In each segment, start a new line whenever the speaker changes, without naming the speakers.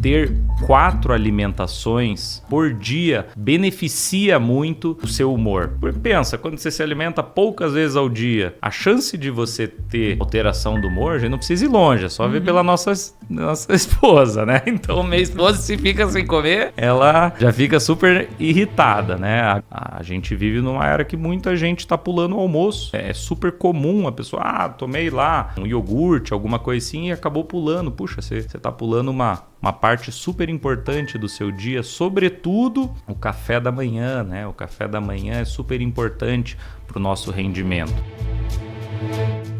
ter 4 alimentações por dia beneficia muito o seu humor. Pensa, quando você se alimenta poucas vezes ao dia, a chance de você ter alteração do humor, a gente não precisa ir longe, é só ver pela nossa esposa, né? Então, minha esposa, se fica sem comer, ela já fica super irritada, né? A gente vive numa era que muita gente tá pulando o almoço. É super comum a pessoa, tomei lá um iogurte, alguma coisa assim, e acabou pulando. Puxa, você tá pulando uma parte super importante do seu dia, sobretudo o café da manhã, né? O café da manhã é super importante para o nosso rendimento.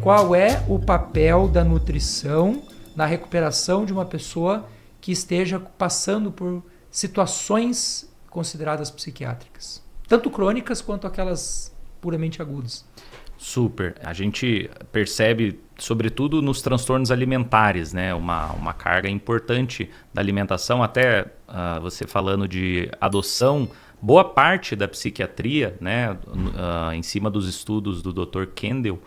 Qual é o papel da nutrição na recuperação de uma pessoa que esteja passando por situações consideradas psiquiátricas? Tanto crônicas quanto aquelas puramente agudas.
Super. A gente percebe, sobretudo nos transtornos alimentares, né? Uma carga importante da alimentação, até você falando de adoção, boa parte da psiquiatria, né? Em cima dos estudos do Dr. Kendall,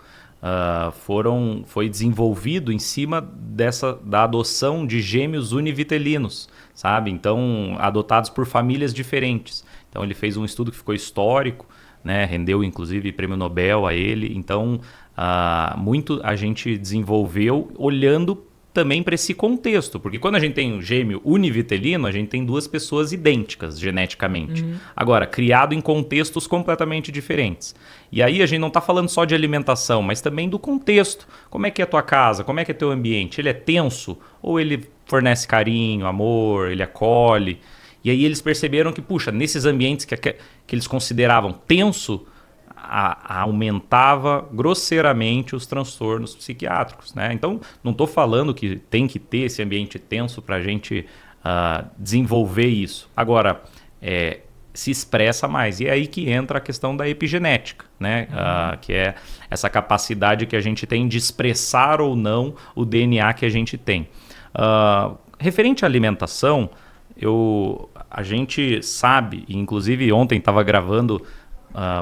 foi desenvolvido em cima da adoção de gêmeos univitelinos, sabe? Então, adotados por famílias diferentes. Então, ele fez um estudo que ficou histórico, né? Rendeu inclusive prêmio Nobel a ele. Então, muito a gente desenvolveu olhando também para esse contexto, porque quando a gente tem um gêmeo univitelino, a gente tem duas pessoas idênticas geneticamente. Agora, criado em contextos completamente diferentes. E aí a gente não está falando só de alimentação, mas também do contexto. Como é que é a tua casa? Como é que é teu ambiente? Ele é tenso? Ou ele fornece carinho, amor, ele acolhe? E aí eles perceberam que, puxa, nesses ambientes que eles consideravam tenso, aumentava grosseiramente os transtornos psiquiátricos, né? Então, não estou falando que tem que ter esse ambiente tenso para a gente desenvolver isso. Agora, se expressa mais. E é aí que entra a questão da epigenética, né? Que é essa capacidade que a gente tem de expressar ou não o DNA que a gente tem. Referente à alimentação, a gente sabe, e inclusive ontem estava gravando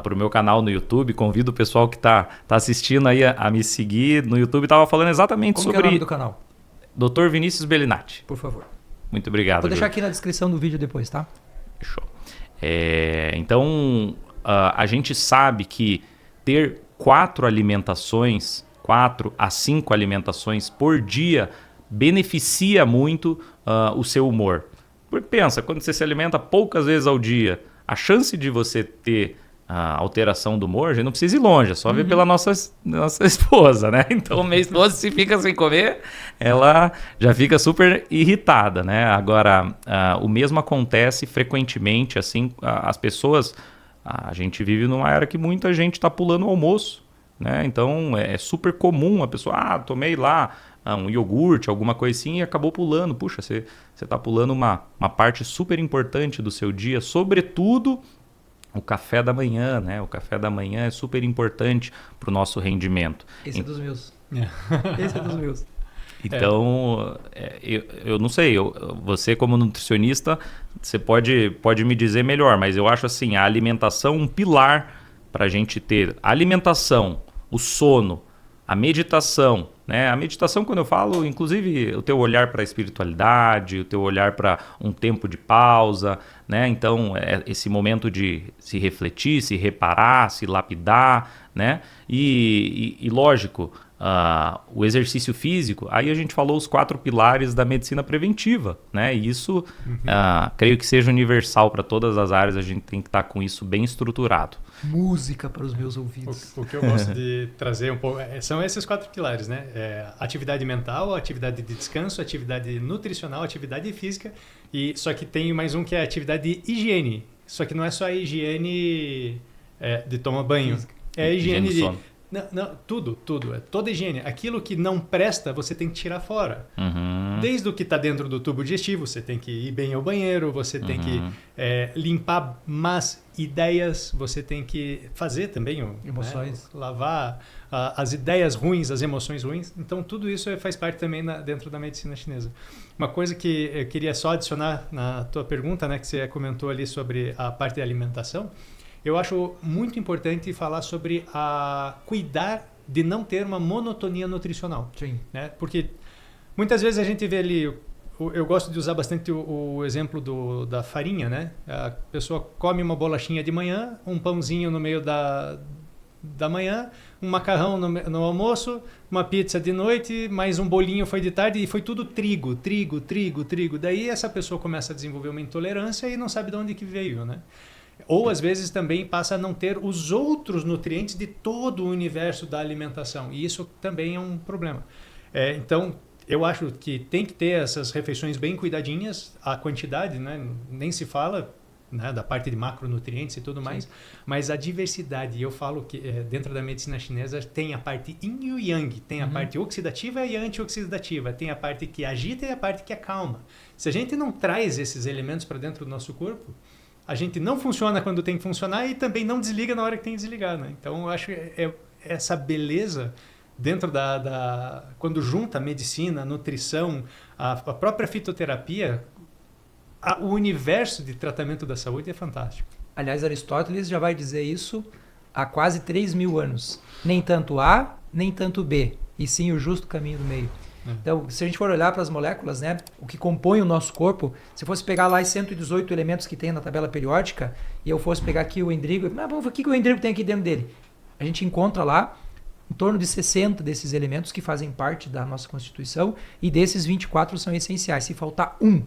para o meu canal no YouTube, convido o pessoal que tá assistindo aí a me seguir no YouTube, estava falando exatamente sobre...
Como que é o nome do canal?
Dr. Vinícius Bellinati.
Por favor.
Muito obrigado.
Vou deixar aqui na descrição do vídeo depois, tá?
Fechou. Então, a gente sabe que ter 4 a 5 alimentações por dia beneficia muito o seu humor. Pensa, quando você se alimenta poucas vezes ao dia, a chance de você ter alteração do humor, a gente não precisa ir longe, é só ver pela nossa esposa, né? Então, minha esposa, se fica sem comer, ela já fica super irritada, né? Agora, o mesmo acontece frequentemente, assim, as pessoas... A gente vive numa era que muita gente está pulando o almoço, né? Então, é super comum a pessoa, tomei lá um iogurte, alguma coisa assim, e acabou pulando. Puxa, você está pulando uma parte super importante do seu dia, sobretudo o café da manhã, né? O café da manhã é super importante para o nosso rendimento.
Esse é dos meus. Esse é dos meus.
Então, eu não sei, você como nutricionista, você pode me dizer melhor, mas eu acho assim, a alimentação um pilar para a gente ter. A alimentação, o sono, a meditação, né? A meditação, quando eu falo, inclusive o teu olhar para a espiritualidade, o teu olhar para um tempo de pausa, né? Então, esse momento de se refletir, se reparar, se lapidar, né? E lógico, o exercício físico, aí a gente falou os 4 pilares da medicina preventiva, né? E isso, creio que seja universal para todas as áreas, a gente tem que estar com isso bem estruturado.
Música para os meus ouvidos.
O que eu gosto de trazer um pouco são esses 4 pilares, né? Atividade mental, atividade de descanso, atividade nutricional, atividade física, e só que tem mais um que é a atividade de higiene. Só que não é só a higiene de tomar banho, é a higiene
do
de
sono.
Não, tudo. É toda higiene. Aquilo que não presta, você tem que tirar fora. Desde o que está dentro do tubo digestivo, você tem que ir bem ao banheiro, você tem que limpar más ideias, você tem que fazer também
emoções,
lavar as ideias ruins, as emoções ruins. Então, tudo isso faz parte também dentro da medicina chinesa. Uma coisa que eu queria só adicionar na tua pergunta, né, que você comentou ali sobre a parte da alimentação, eu acho muito importante falar sobre cuidar de não ter uma monotonia nutricional.
Sim.
Né? Porque muitas vezes a gente vê ali eu gosto de usar bastante o exemplo da farinha, né? A pessoa come uma bolachinha de manhã, um pãozinho no meio da manhã, um macarrão no almoço, uma pizza de noite, mais um bolinho foi de tarde, e foi tudo trigo. Daí essa pessoa começa a desenvolver uma intolerância e não sabe de onde que veio, né? Ou às vezes também passa a não ter os outros nutrientes de todo o universo da alimentação, e isso também é um problema. Então, eu acho que tem que ter essas refeições bem cuidadinhas, a quantidade, né? Nem se fala, né, da parte de macronutrientes e tudo mais, mas a diversidade, eu falo que dentro da medicina chinesa tem a parte yin e o yang, tem a parte oxidativa e antioxidativa, tem a parte que agita e a parte que acalma. Se a gente não traz esses elementos para dentro do nosso corpo, a gente não funciona quando tem que funcionar e também não desliga na hora que tem que desligar, né? Então, eu acho que essa beleza dentro quando junta a medicina, a nutrição, a própria fitoterapia, o universo de tratamento da saúde é fantástico.
Aliás, Aristóteles já vai dizer isso há quase 3.000 anos. Nem tanto A, nem tanto B, e sim o justo caminho do meio. Então, se a gente for olhar para as moléculas, né, o que compõe o nosso corpo, se fosse pegar lá os 118 elementos que tem na tabela periódica, e eu fosse pegar aqui o endrigo, o que o endrigo tem aqui dentro dele? A gente encontra lá em torno de 60 desses elementos que fazem parte da nossa constituição, e desses 24 são essenciais. Se faltar um,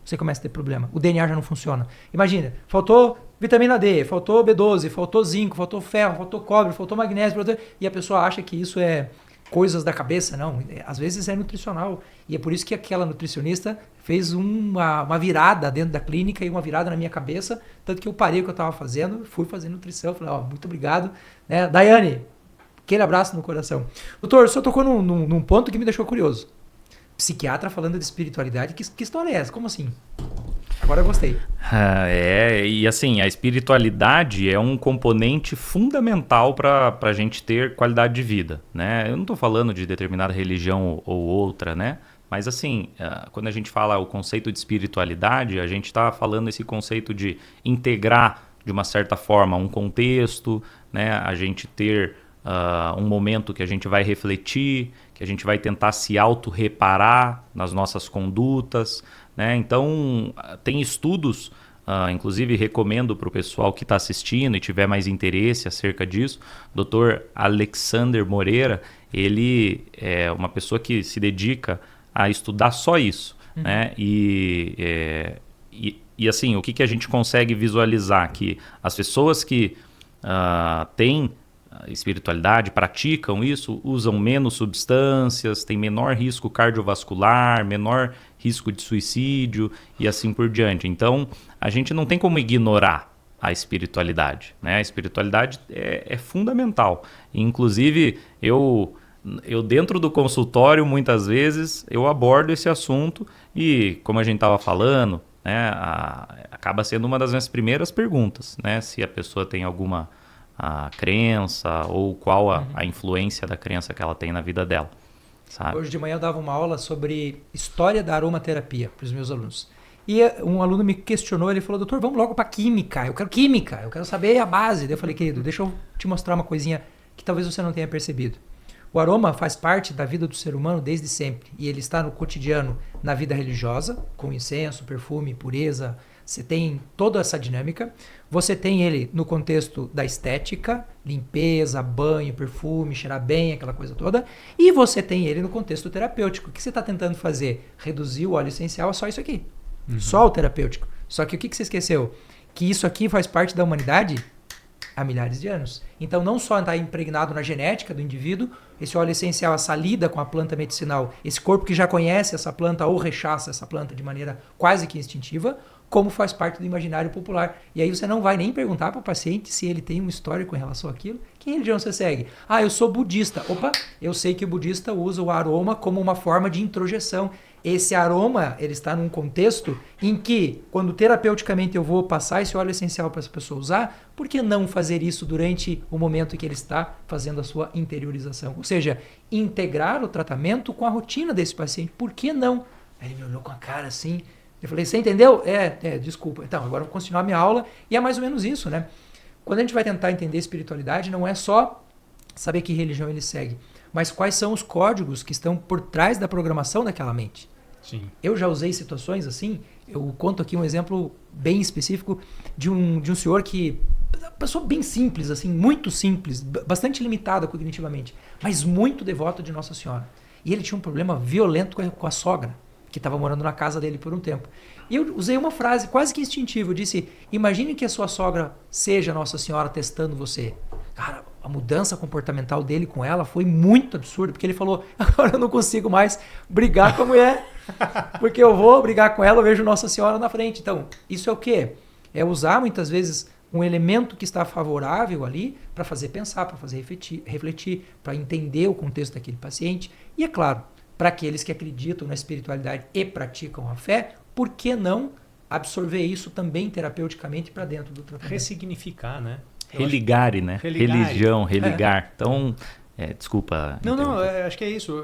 você começa a ter problema. O DNA já não funciona. Imagina, faltou vitamina D, faltou B12, faltou zinco, faltou ferro, faltou cobre, faltou magnésio, e a pessoa acha que isso é coisas da cabeça. Não, às vezes é nutricional. E é por isso que aquela nutricionista fez uma virada dentro da clínica e uma virada na minha cabeça, tanto que eu parei o que eu estava fazendo, fui fazer nutrição, falei, muito obrigado. Né? Daiane, aquele abraço no coração. Doutor, o senhor tocou num ponto que me deixou curioso. Psiquiatra falando de espiritualidade, que história é essa? Como assim? Agora eu gostei.
E assim, a espiritualidade é um componente fundamental para a gente ter qualidade de vida, né? Eu não estou falando de determinada religião ou outra, né? Mas assim, quando a gente fala o conceito de espiritualidade, a gente está falando esse conceito de integrar, de uma certa forma, um contexto, né? A gente ter um momento que a gente vai refletir, que a gente vai tentar se auto-reparar nas nossas condutas, né? Então, tem estudos, inclusive recomendo para o pessoal que está assistindo e tiver mais interesse acerca disso, Dr. Alexander Moreira, ele é uma pessoa que se dedica a estudar só isso, né? E assim, o que a gente consegue visualizar? Que as pessoas que têm espiritualidade, praticam isso, usam menos substâncias, têm menor risco cardiovascular, menor risco de suicídio e assim por diante. Então, a gente não tem como ignorar a espiritualidade, né? A espiritualidade é fundamental. Inclusive, eu dentro do consultório, muitas vezes, eu abordo esse assunto e, como a gente estava falando, né, acaba sendo uma das minhas primeiras perguntas, né? Se a pessoa tem alguma crença ou qual a influência da crença que ela tem na vida dela, sabe?
Hoje de manhã eu dava uma aula sobre história da aromaterapia para os meus alunos. E um aluno me questionou, ele falou, doutor, vamos logo para química, eu quero saber a base. Daí eu falei, querido, deixa eu te mostrar uma coisinha que talvez você não tenha percebido. O aroma faz parte da vida do ser humano desde sempre, e ele está no cotidiano, na vida religiosa, com incenso, perfume, pureza. Você tem toda essa dinâmica. Você tem ele no contexto da estética, limpeza, banho, perfume, cheirar bem, aquela coisa toda. E você tem ele no contexto terapêutico. O que você está tentando fazer? Reduzir o óleo essencial a só isso aqui. Só o terapêutico. Só que o que você esqueceu? Que isso aqui faz parte da humanidade há milhares de anos. Então não só está impregnado na genética do indivíduo, esse óleo essencial, essa lida com a planta medicinal, esse corpo que já conhece essa planta ou rechaça essa planta de maneira quase que instintiva, como faz parte do imaginário popular. E aí você não vai nem perguntar para o paciente se ele tem um histórico em relação àquilo. Que religião você segue? Eu sou budista. Opa, eu sei que o budista usa o aroma como uma forma de introjeção. Esse aroma, ele está num contexto em que, quando terapeuticamente eu vou passar esse óleo essencial para essa pessoa usar, por que não fazer isso durante o momento em que ele está fazendo a sua interiorização? Ou seja, integrar o tratamento com a rotina desse paciente. Por que não? Aí ele me olhou com a cara assim. Eu falei, você entendeu? Desculpa. Então, agora eu vou continuar a minha aula. E é mais ou menos isso, né? Quando a gente vai tentar entender espiritualidade, não é só saber que religião ele segue, mas quais são os códigos que estão por trás da programação daquela mente.
Sim.
Eu já usei situações assim, eu conto aqui um exemplo bem específico de um senhor que, uma pessoa bem simples, assim, muito simples, bastante limitada cognitivamente, mas muito devoto de Nossa Senhora. E ele tinha um problema violento com a sogra, que estava morando na casa dele por um tempo. E eu usei uma frase quase que instintiva, eu disse, imagine que a sua sogra seja Nossa Senhora testando você. Cara, a mudança comportamental dele com ela foi muito absurda, porque ele falou, agora eu não consigo mais brigar com a mulher, porque eu vou brigar com ela, eu vejo Nossa Senhora na frente. Então, isso é o quê? É usar muitas vezes um elemento que está favorável ali para fazer pensar, para fazer refletir, para entender o contexto daquele paciente. E é claro, para aqueles que acreditam na espiritualidade e praticam a fé, por que não absorver isso também terapeuticamente para dentro do tratamento?
Ressignificar, né?
Religare, né?
Religare.
Religião, religar. Então, desculpa.
Não, acho que é isso.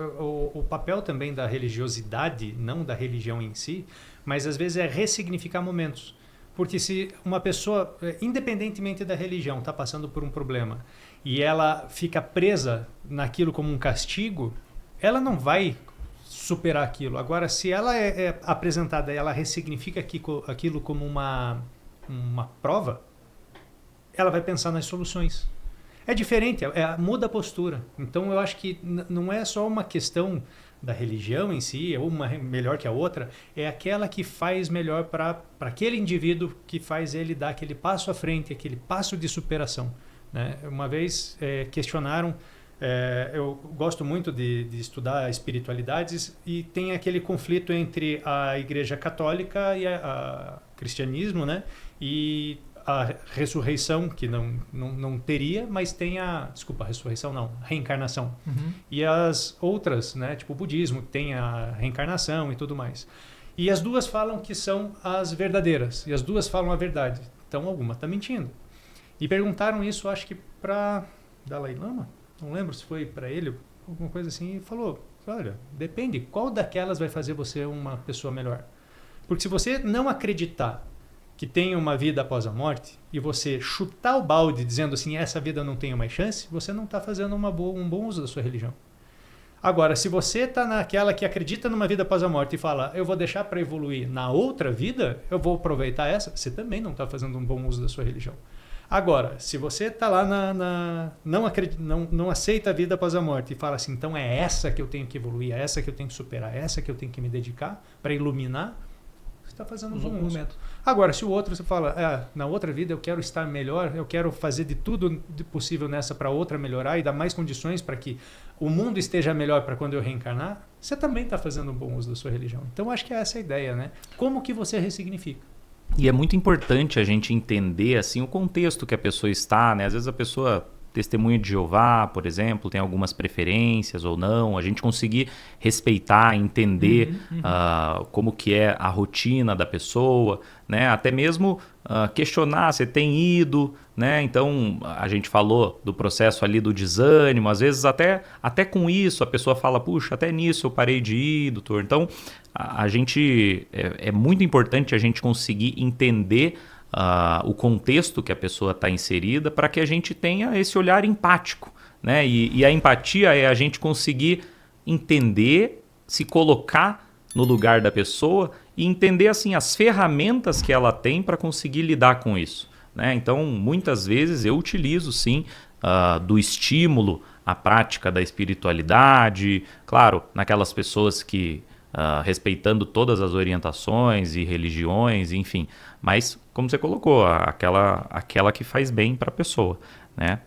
O papel também da religiosidade, não da religião em si, mas às vezes é ressignificar momentos. Porque se uma pessoa, independentemente da religião, está passando por um problema e ela fica presa naquilo como um castigo, ela não vai superar aquilo. Agora, se ela é apresentada e ela ressignifica aquilo como uma prova, ela vai pensar nas soluções. É diferente, muda a postura. Então, eu acho que não é só uma questão da religião em si, uma melhor que a outra, é aquela que faz melhor para aquele indivíduo, que faz ele dar aquele passo à frente, aquele passo de superação. Né? Uma vez questionaram, eu gosto muito de estudar espiritualidades e tem aquele conflito entre a Igreja Católica e o cristianismo, né? E a ressurreição, que não teria, mas tem a ressurreição não, reencarnação.
Uhum.
E as outras, né, tipo o budismo, que tem a reencarnação e tudo mais. E as duas falam que são as verdadeiras, e as duas falam a verdade. Então alguma está mentindo. E perguntaram isso, acho que para Dalai Lama, não lembro se foi para ele, alguma coisa assim, e falou, olha, depende, qual daquelas vai fazer você uma pessoa melhor? Porque se você não acreditar que tem uma vida após a morte e você chutar o balde dizendo assim, essa vida não tem mais chance, você não está fazendo um bom uso da sua religião. Agora, se você está naquela que acredita numa vida após a morte e fala, eu vou deixar para evoluir na outra vida, eu vou aproveitar essa, você também não está fazendo um bom uso da sua religião. Agora, se você está lá não aceita a vida após a morte e fala assim, então é essa que eu tenho que evoluir, é essa que eu tenho que superar, é essa que eu tenho que me dedicar para iluminar, você está fazendo um bom uso. Agora, se o outro você fala, na outra vida eu quero estar melhor, eu quero fazer de tudo possível nessa para outra melhorar e dar mais condições para que o mundo esteja melhor para quando eu reencarnar, você também está fazendo um bom uso da sua religião. Então, acho que é essa a ideia, né? Como que você ressignifica?
E é muito importante a gente entender assim, o contexto que a pessoa está, né? Às vezes a pessoa testemunha de Jeová, por exemplo, tem algumas preferências ou não, a gente conseguir respeitar, entender como que é a rotina da pessoa, né? Até mesmo questionar se tem ido, né? Então a gente falou do processo ali do desânimo, às vezes até com isso a pessoa fala, puxa, até nisso eu parei de ir, doutor. Então a gente é muito importante a gente conseguir entender o contexto que a pessoa está inserida para que a gente tenha esse olhar empático, né? E a empatia é a gente conseguir entender, se colocar no lugar da pessoa e entender assim as ferramentas que ela tem para conseguir lidar com isso, né? Então, muitas vezes eu utilizo sim do estímulo à prática da espiritualidade, claro, naquelas pessoas que respeitando todas as orientações e religiões, enfim, mas como você colocou, aquela que faz bem para a pessoa, né?